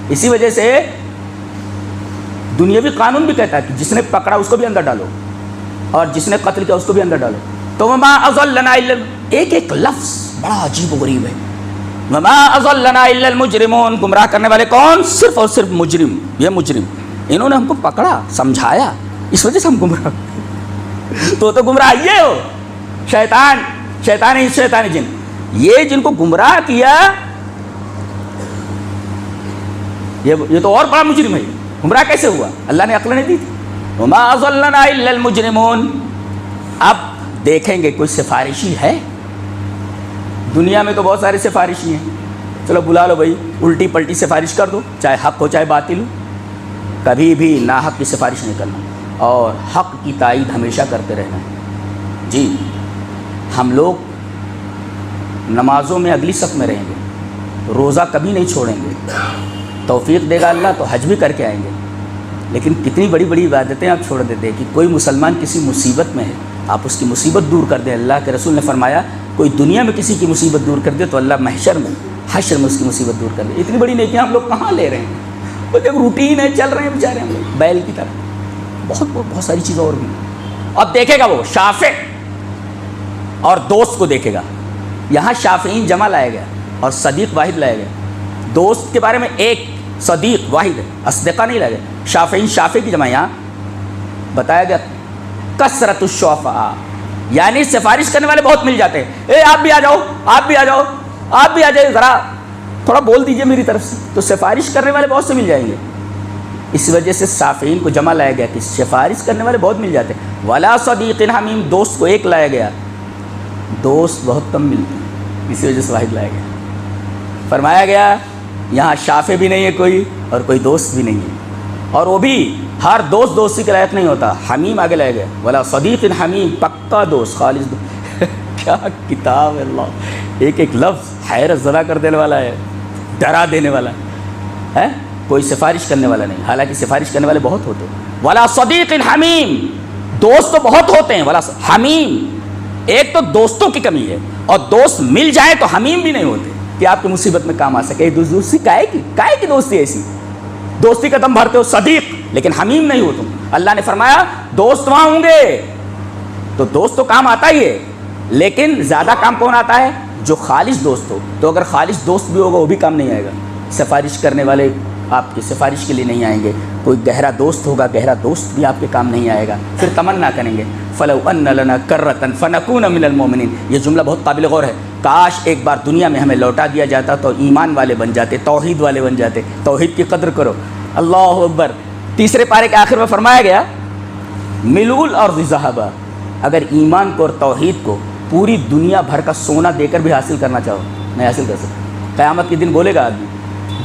اسی وجہ سے دنیاوی قانون بھی کہتا ہے کہ جس نے پکڑا اس کو بھی اندر ڈالو, اور جس نے قتل کیا اس کو بھی اندر ڈالو. تو وما اضلنا الا, ایک ایک لفظ بڑا عجیب و غریب ہے. وما اضلنا الا المجرمون, گمراہ کرنے والے کون؟ صرف اور صرف مجرم. یہ مجرم, انہوں نے ہم کو پکڑا, سمجھایا, اس وجہ سے ہم گمراہ. تو گمراہ یہ ہو شیطان جن, یہ جن کو گمراہ کیا یہ تو اور بڑا مجرم ہے. گمراہ کیسے ہوا؟ اللہ نے عقل نہیں دی تھی. وما اضلنا الا المجرمون. اب دیکھیں گے کوئی سفارشی ہے دنیا میں؟ تو بہت سارے سفارشی ہیں. چلو بلا لو بھائی, الٹی پلٹی سفارش کر دو, چاہے حق ہو چاہے باطل ہو. کبھی بھی ناحق کی سفارش نہیں کرنا, اور حق کی تائید ہمیشہ کرتے رہنا. جی ہم لوگ نمازوں میں اگلی صف میں رہیں گے, روزہ کبھی نہیں چھوڑیں گے, توفیق دے گا اللہ تو حج بھی کر کے آئیں گے. لیکن کتنی بڑی بڑی عبادتیں آپ چھوڑ دیتے ہیں کہ کوئی مسلمان کسی مصیبت میں ہے, آپ اس کی مصیبت دور کر دیں. اللہ کے رسول نے فرمایا کوئی دنیا میں کسی کی مصیبت دور کر دے تو اللہ محشر میں حشر میں اس کی مصیبت دور کر دے. اتنی بڑی نیکیاں ہم لوگ کہاں لے رہے ہیں؟ وہ ایک روٹین ہے, چل رہے ہیں بیچارے ہم لوگ بیل کی طرح. بہت ساری چیزیں اور بھی. اب دیکھے گا وہ شافع اور دوست کو دیکھے گا. یہاں شافعین جمع لایا گیا اور صدیق واحد لایا گیا. دوست کے بارے میں ایک, صدیق واحد ہے, اصدقاء نہیں لایا گیا. شافعین شافع کی جمع یہاں بتایا گیا. کثرت الشفعاء, یعنی سفارش کرنے والے بہت مل جاتے ہیں. اے آپ بھی آ جاؤ, آپ بھی آ جاؤ, آپ بھی آ جائے, ذرا تھوڑا بول دیجئے میری طرف سے, تو سفارش کرنے والے بہت سے مل جائیں گے. اس وجہ سے صافین کو جمع لایا گیا کہ سفارش کرنے والے بہت مل جاتے ہیں. ولا صدیق حمیم, دوست کو ایک لایا گیا, دوست بہت کم ملتے ہیں, اسی وجہ سے واحد لایا گیا. فرمایا گیا یہاں شافع بھی نہیں ہے کوئی, اور کوئی دوست بھی نہیں ہے, اور وہ بھی ہر دوست دوستی کے لائق نہیں ہوتا. حمیم آگے لایا گیا, ولا صدیق حمیم, پکا دوست, خالص دوست. کیا کتاب ہے اللہ, ایک ایک لفظ حیرت زدہ کر دینے والا ہے, ڈرا دینے والا ہے. کوئی سفارش کرنے والا نہیں, حالانکہ سفارش کرنے والے بہت ہوتے ہیں. ولا صدیق حمیم, دوست تو بہت ہوتے ہیں. ولا حمیم, ایک تو دوستوں کی کمی ہے, اور دوست مل جائے تو حمیم بھی نہیں ہوتے. کہ آپ کی مصیبت میں کام آ سکے. دوستی کائے کی دوستی ایسی؟ دوستی کا دم بھرتے ہو صدیق لیکن حمیم نہیں ہو تم. اللہ نے فرمایا دوست وہاں ہوں گے تو دوست تو کام آتا ہی ہے, لیکن زیادہ کام کون آتا ہے؟ جو خالص دوست ہو. تو اگر خالص دوست بھی ہوگا وہ بھی کام نہیں آئے گا. سفارش کرنے والے آپ کی سفارش کے لیے نہیں آئیں گے. کوئی گہرا دوست ہوگا, گہرا دوست بھی آپ کے کام نہیں آئے گا. پھر تمنا کریں گے فلو ان لنا کرۃ فنکون من المؤمنین. یہ جملہ بہت قابل غور ہے. کاش ایک بار دنیا میں ہمیں لوٹا دیا جاتا تو ایمان والے بن جاتے, توحید والے بن جاتے. توحید کی قدر کرو. اللہ اکبر. تیسرے پارے کے آخر میں فرمایا گیا ملول اور ذہبہ, اگر ایمان کو اور توحید کو پوری دنیا بھر کا سونا دے کر بھی حاصل کرنا چاہو نہیں حاصل کر سکتے. قیامت کے دن بولے گا آدمی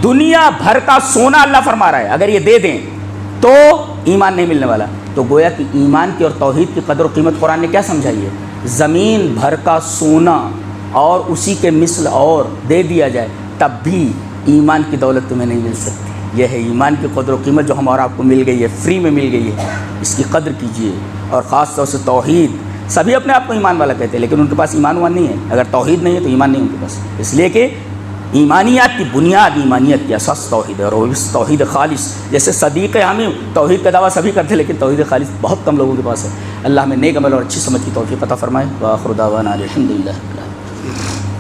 دنیا بھر کا سونا اللہ فرما رہا ہے اگر یہ دے دیں تو ایمان نہیں ملنے والا. تو گویا کہ ایمان کی اور توحید کی قدر و قیمت قرآن نے کیا سمجھائی ہے؟ زمین بھر کا سونا اور اسی کے مثل اور دے دیا جائے تب بھی ایمان کی دولت تمہیں نہیں مل سکتی. یہ ہے ایمان کی قدر و قیمت جو ہم اور آپ کو مل گئی ہے, فری میں مل گئی ہے. اس کی قدر کیجیے. اور خاص طور سے توحید. سبھی اپنے آپ کو ایمان والا کہتے ہیں لیکن ان کے پاس ایمان نہیں ہے. اگر توحید نہیں ہے تو ایمان نہیں ان کے پاس. اس لیے کہ ایمانیات کی بنیاد, ایمانیت کی اساس توحید ہے, اور وہ توحید خالص. جیسے صدیق حمیم, توحید کا دعویٰ سبھی کرتے ہیں لیکن توحید خالص بہت کم لوگوں کے پاس ہے. اللہ ہمیں نیک عمل اور اچھی سمجھ کی توفیق عطا فرمائے. وآخر دعوانا الحمدللہ رب العالمین.